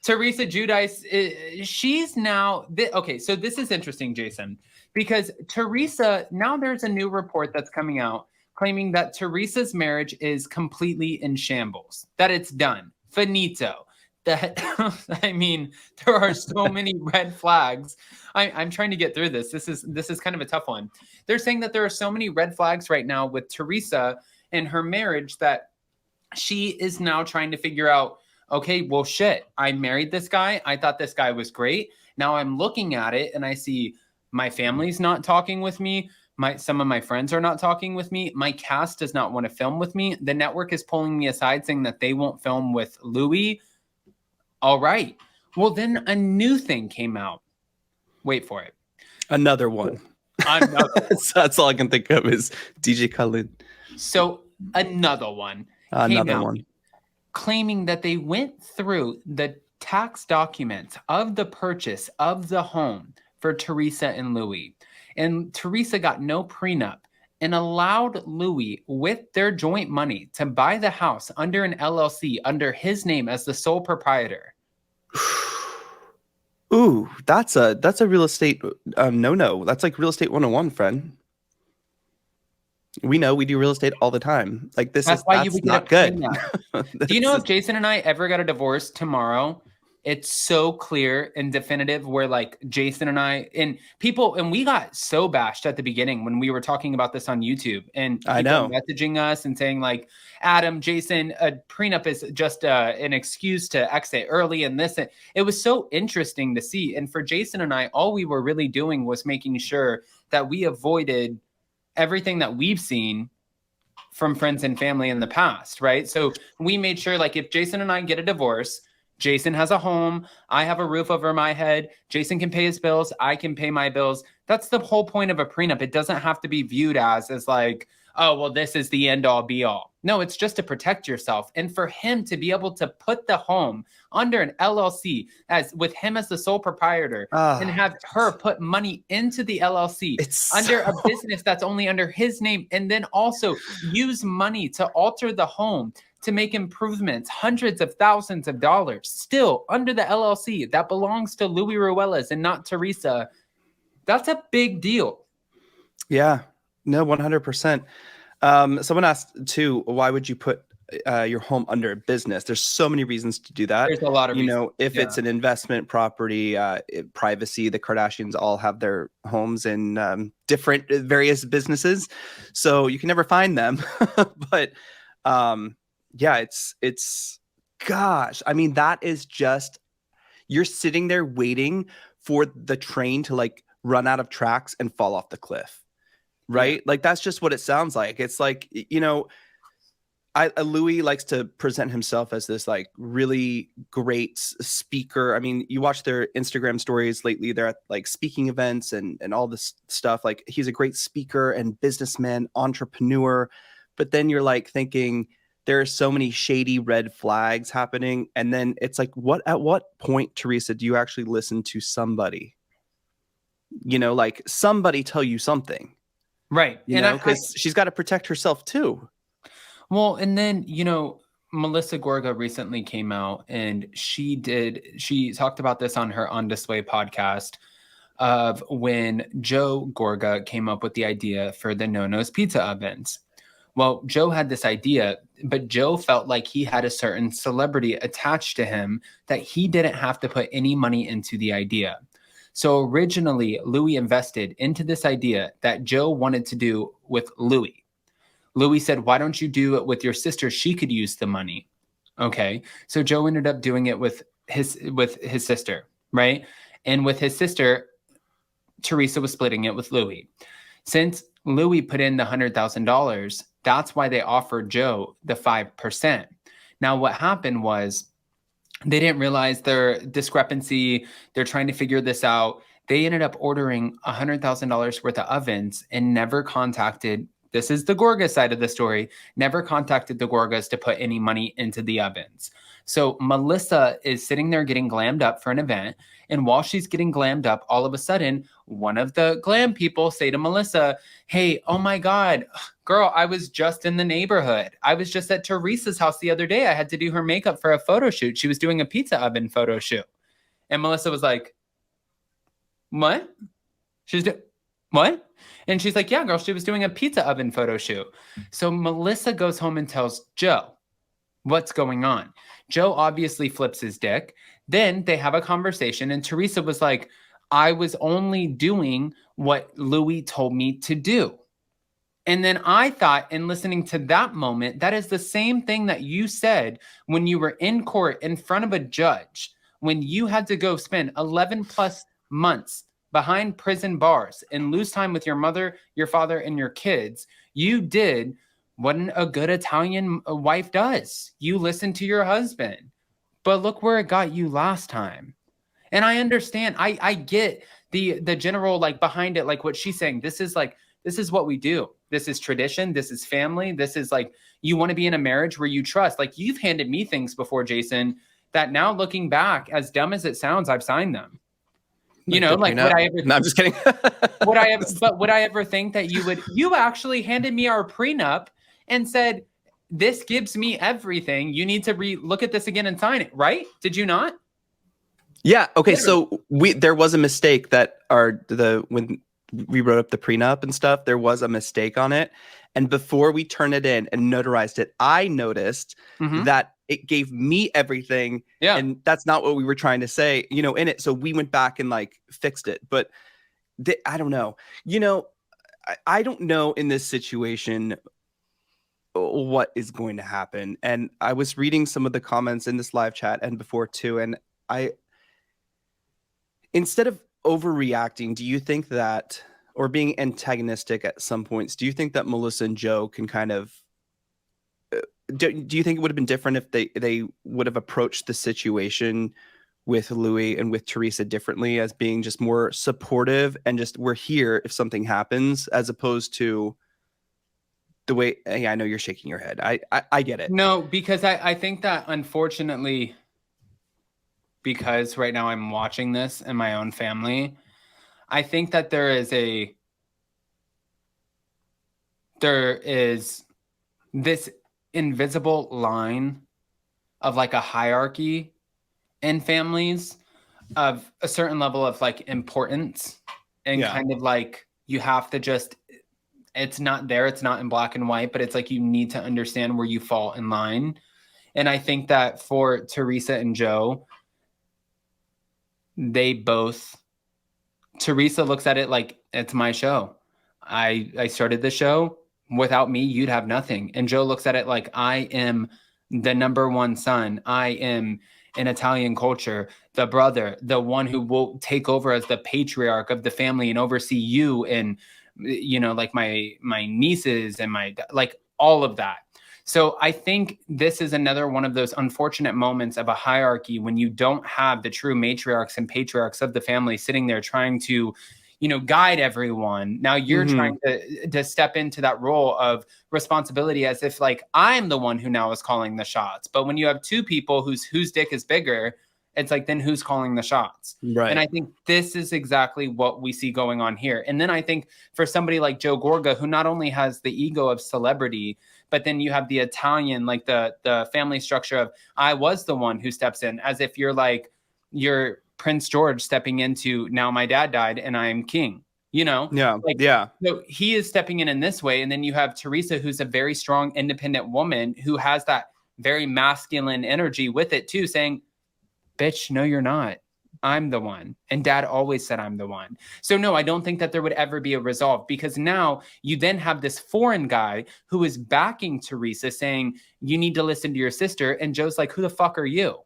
Teresa Giudice, she's now, okay, so this is interesting, Jason, because Teresa, now there's a new report that's coming out claiming that Teresa's marriage is completely in shambles, that it's done, finito. That, I mean, there are so many red flags. I'm trying to get through this. This is kind of a tough one. They're saying that there are so many red flags right now with Teresa and her marriage that she is now trying to figure out, okay, well, shit, I married this guy. I thought this guy was great. Now I'm looking at it and I see my family's not talking with me. Some of my friends are not talking with me. My cast does not want to film with me. The network is pulling me aside saying that they won't film with Louis. All right. Well, then a new thing came out. Wait for it. Another one. That's all I can think of is DJ Khaled. So another one came out claiming that they went through the tax documents of the purchase of the home for Teresa and Louis. And Teresa got no prenup and allowed Louis, with their joint money, to buy the house under an LLC under his name as the sole proprietor. Ooh, that's a real estate no. That's like real estate 101, friend. We know, we do real estate all the time. Like that's not good. Do you know if Jason and I ever got a divorce tomorrow, it's so clear and definitive where like Jason and I and people, and we got so bashed at the beginning when we were talking about this on YouTube and people I know messaging us and saying like, Adam, Jason, a prenup is just an excuse to exit early and this. It was so interesting to see. And for Jason and I, all we were really doing was making sure that we avoided everything that we've seen from friends and family in the past, right? So we made sure like if Jason and I get a divorce, Jason has a home, I have a roof over my head, Jason can pay his bills, I can pay my bills. That's the whole point of a prenup. It doesn't have to be viewed as like, oh, well, this is the end all be all. No, it's just to protect yourself. And for him to be able to put the home under an LLC as with him as the sole proprietor and have her put money into the LLC under a business that's only under his name, and then also use money to alter the home to make improvements, hundreds of thousands of dollars, still under the LLC that belongs to Louis Ruelas and not Teresa. That's a big deal. Yeah, no, 100%. Someone asked too, why would you put your home under a business? There's so many reasons to do that. There's a lot of reasons. You know, if it's an investment property, privacy, the Kardashians all have their homes in different various businesses, so you can never find them. But yeah, it's gosh, I mean, that is just, you're sitting there waiting for the train to like run out of tracks and fall off the cliff. Right? Yeah. Like, that's just what it sounds like. It's like, you know, Louis likes to present himself as this like really great speaker. I mean, you watch their Instagram stories lately, they're at like speaking events and all this stuff. Like, he's a great speaker and businessman, entrepreneur. But then you're like thinking there are so many shady red flags happening. And then it's like, at what point, Teresa, do you actually listen to somebody? You know, like somebody tell you something. Right. You know, because she's got to protect herself too. Well, and then, you know, Melissa Gorga recently came out and she talked about this on her On Display podcast of when Joe Gorga came up with the idea for the No-No's Pizza ovens. Well, Joe had this idea, but Joe felt like he had a certain celebrity attached to him that he didn't have to put any money into the idea. So originally, Louis invested into this idea that Joe wanted to do with Louis. Louis said, why don't you do it with your sister? She could use the money. Okay. So Joe ended up doing it with his sister, right? And with his sister, Teresa was splitting it with Louis. Since Louis put in the $100,000, that's why they offered Joe the 5%. Now, what happened was, they didn't realize their discrepancy. They're trying to figure this out. They ended up ordering $100,000 worth of ovens and never contacted this is the Gorga side of the story, never contacted the Gorgas to put any money into the ovens. So Melissa is sitting there getting glammed up for an event. And while she's getting glammed up, all of a sudden, one of the glam people say to Melissa, hey, oh my God, girl, I was just in the neighborhood. I was just at Teresa's house the other day. I had to do her makeup for a photo shoot. She was doing a pizza oven photo shoot. And Melissa was like, what? What? And she's like, yeah, girl, she was doing a pizza oven photo shoot. So Melissa goes home and tells Joe what's going on. Joe obviously flips his dick. Then they have a conversation, and Teresa was like, I was only doing what Louis told me to do. And then I thought, in listening to that moment, that is the same thing that you said when you were in court in front of a judge, when you had to go spend 11 plus months behind prison bars and lose time with your mother, your father, and your kids. You did what a good Italian wife does. You listened to your husband. But look where it got you last time. And I understand. I get the general, like, behind it, like what she's saying. This is what we do. This is tradition. This is family. This is like, you want to be in a marriage where you trust. Like, you've handed me things before, Jason, that now looking back, as dumb as it sounds, I've signed them. You know, like, would I ever? No, I'm just kidding. Would I ever think that you would? You actually handed me our prenup and said, this gives me everything. You need to look at this again and sign it, right? Did you not? Yeah. Okay. So there was a mistake that when we wrote up the prenup and stuff, there was a mistake on it. And before we turned it in and notarized it, I noticed that it gave me everything. Yeah. And that's not what we were trying to say, you know, in it. So we went back and like fixed it. But I don't know. You know, I don't know in this situation what is going to happen. And I was reading some of the comments in this live chat and before too. And instead of overreacting, do you think that, or being antagonistic at some points, do you think that Melissa and Joe can kind of, do you think it would have been different if they would have approached the situation with Louis and with Teresa differently, as being just more supportive and just, we're here if something happens, as opposed to the way, hey, I know you're shaking your head. I get it. No, because I think that, unfortunately, because right now I'm watching this in my own family, I think that there is this invisible line of like a hierarchy in families of a certain level of like importance, and kind of like, you have to just, it's not there, it's not in black and white, but it's like, you need to understand where you fall in line. And I think that for Teresa and Joe, Teresa looks at it like, it's my show. I started the show. Without me, you'd have nothing. And Joe looks at it like, I am the number one son. I am in Italian culture, the brother, the one who will take over as the patriarch of the family and oversee you and, you know, like my nieces and like all of that. So I think this is another one of those unfortunate moments of a hierarchy when you don't have the true matriarchs and patriarchs of the family sitting there trying to, you know, guide everyone. Now you're trying to step into that role of responsibility as if like, I'm the one who now is calling the shots. But when you have two people whose dick is bigger, it's like, then who's calling the shots? Right. And I think this is exactly what we see going on here. And then I think for somebody like Joe Gorga, who not only has the ego of celebrity, but then you have the Italian, like the family structure of, I was the one who steps in, as if you're Prince George stepping into, now my dad died and I am king, you know? Yeah. Like, yeah. So he is stepping in this way. And then you have Teresa, who's a very strong, independent woman who has that very masculine energy with it too, saying, bitch, no, you're not. I'm the one. And dad always said I'm the one. So no, I don't think that there would ever be a resolve, because now you then have this foreign guy who is backing Teresa saying, you need to listen to your sister. And Joe's like, who the fuck are you?